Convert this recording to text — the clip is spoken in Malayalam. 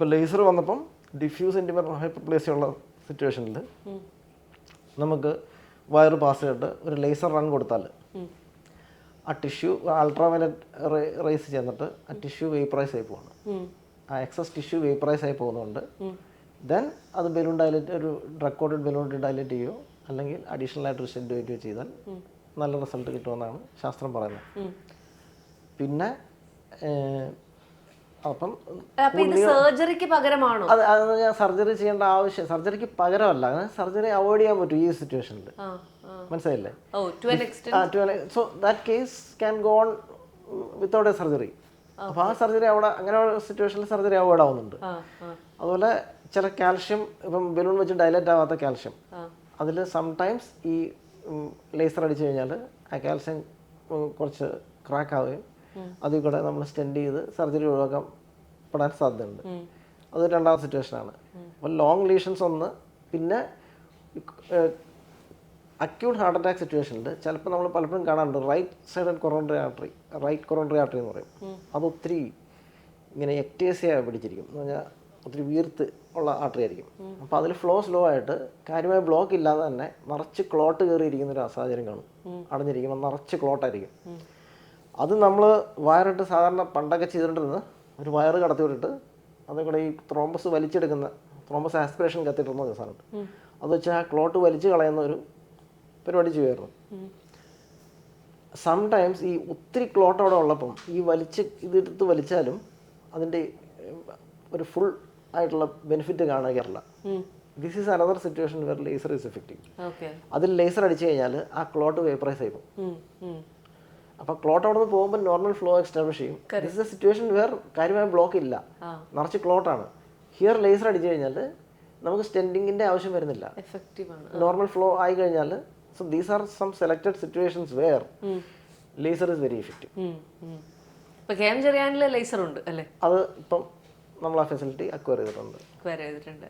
ഇപ്പോൾ ലേസർ വന്നപ്പം ഡിഫ്യൂസ് ഇൻറ്റിമർ ഹൈപ്പർപ്ലേസിയ ഉള്ള സിറ്റുവേഷനിൽ നമുക്ക് വയറ് പാസ് ചെയ്തിട്ട് ഒരു ലേസർ റൺ കൊടുത്താൽ ആ ടിഷ്യൂ അൾട്രാവയലറ്റ് റേസ് ചെന്നിട്ട് ആ ടിഷ്യൂ വേപ്പറൈസ് ആയി പോവാണ്. ആ എക്സസ് ടിഷ്യൂ വേപ്പറൈസ് ആയി പോകുന്നതുകൊണ്ട് ദെൻ അത് ബലൂൺ ഡയലേറ്റ്, ഒരു ഡ്രഗ് കോട്ടഡ് ബലൂൺ ഡയലേറ്റ് ചെയ്യുകയോ അല്ലെങ്കിൽ അഡീഷണൽ ആയിട്ട് ഒരു സ്റ്റെൻറ്റ് വയ്ക്കുകയോ ചെയ്താൽ നല്ല റിസൾട്ട് കിട്ടുമെന്നാണ് ശാസ്ത്രം പറയുന്നത്. പിന്നെ അപ്പം സർജറിക്ക് പകരമാണോ? അത് ഞാൻ സർജറി ചെയ്യേണ്ട ആവശ്യം, സർജറിക്ക് പകരമല്ല, സർജറി അവോയ്ഡ് ചെയ്യാൻ പറ്റും ഈ സിറ്റുവേഷനിൽ. മനസ്സിലായില്ലേ? So that case can go on without A surgery. അപ്പോൾ ആ സർജറി അവിടെ അങ്ങനെ സിറ്റുവേഷനിൽ സർജറി അവോയ്ഡ് ആവുന്നുണ്ട്. അതുപോലെ ചില കാൽഷ്യം, ഇപ്പം ബലൂൺ വെച്ച് ഡയലേറ്റ് ആവാത്ത കാൽഷ്യം, അതിൽ സംടൈംസ് ഈ ലേസർ അടിച്ചു കഴിഞ്ഞാൽ ആ കാൽഷ്യം കുറച്ച് ക്രാക്ക് ആവുകയും അതിൽ കൂടെ നമ്മൾ സ്റ്റെൻഡ് ചെയ്ത് സർജറി ഒഴിവാക്കാൻ പെടാൻ സാധ്യതയുണ്ട്. അത് രണ്ടാമത്തെ സിറ്റുവേഷനാണ്. അപ്പോൾ ലോങ് ലീഷൻസ് ഒന്ന്. പിന്നെ അക്യൂട്ട് ഹാർട്ട് അറ്റാക്ക് സിറ്റുവേഷനിൽ ചിലപ്പോൾ നമ്മൾ പലപ്പോഴും കാണാറുണ്ട് right side coronary artery, right coronary artery എന്ന് പറയും. അത് ഒത്തിരി ഇങ്ങനെ എക്ടേസിയ പിടിച്ചിരിക്കും എന്ന് പറഞ്ഞാൽ ഒത്തിരി വീർത്ത് ഉള്ള ആർട്ടറി ആയിരിക്കും. അപ്പോൾ അതിൽ ഫ്ലോ സ്ലോ ആയിട്ട് കാര്യമായ ബ്ലോക്ക് ഇല്ലാതെ തന്നെ നിറച്ച് ക്ലോട്ട് കയറിയിരിക്കുന്ന ഒരു സാഹചര്യം കാണും. അടഞ്ഞിരിക്കുമ്പോൾ നിറച്ച് ക്ലോട്ടായിരിക്കും. അത് നമ്മൾ വയറിട്ട് സാധാരണ പണ്ടൊക്കെ ചെയ്തിട്ടുണ്ടെന്ന് ഒരു വയറ് കടത്തി വിട്ടിട്ട് അതേ കൂടെ ഈ ത്രോംബസ് വലിച്ചെടുക്കുന്ന ത്രോംബസ് ആസ്പിറേഷൻ കത്തിയിട്ടിരുന്ന ഒരു സാധനമുണ്ട്. അത് വെച്ച് ആ ക്ലോട്ട് വലിച്ചു കളയുന്ന ഒരു പരിപാടി ചെയ്യുമായിരുന്നു. സംടൈംസ് ഈ ഒത്തിരി ക്ലോട്ട് അവിടെ ഉള്ളപ്പം ഈ ഇതെടുത്ത് വലിച്ചാലും അതിൻ്റെ ഒരു ഫുൾ ആയിട്ടുള്ള ബെനിഫിറ്റ് കാണുകയല്ല. This is another situation where laser is effective. അതിൽ ലേസർ അടിച്ചു കഴിഞ്ഞാൽ ആ ക്ലോട്ട് വേപ്പറൈസ് ആയി പോകും. അപ്പോൾ ക്ലോട്ട് അവിടെ നിന്ന് പോകുമ്പോൾ നോർമൽ ഫ്ലോ എസ്റ്റാബ്ലിഷ് ചെയ്യും. This is a situation where കാര്യമായ ബ്ലോക്ക് ഇല്ല, നിറച്ച് ക്ലോട്ടാണ്. ഹിയർ ലേസർ അടിച്ചു കഴിഞ്ഞാൽ നമുക്ക് സ്റ്റെൻഡിങ്ങിൻ്റെ ആവശ്യം വരുന്നില്ല, നോർമൽ ഫ്ലോ ആയി കഴിഞ്ഞാൽ. So these are some selected situations where laser is very effective. Laser ഉണ്ട് അല്ലേ? അത് ഇപ്പം നമ്മൾ ആ ഫെസിലിറ്റി അക്വയർ ചെയ്തിട്ടുണ്ട്.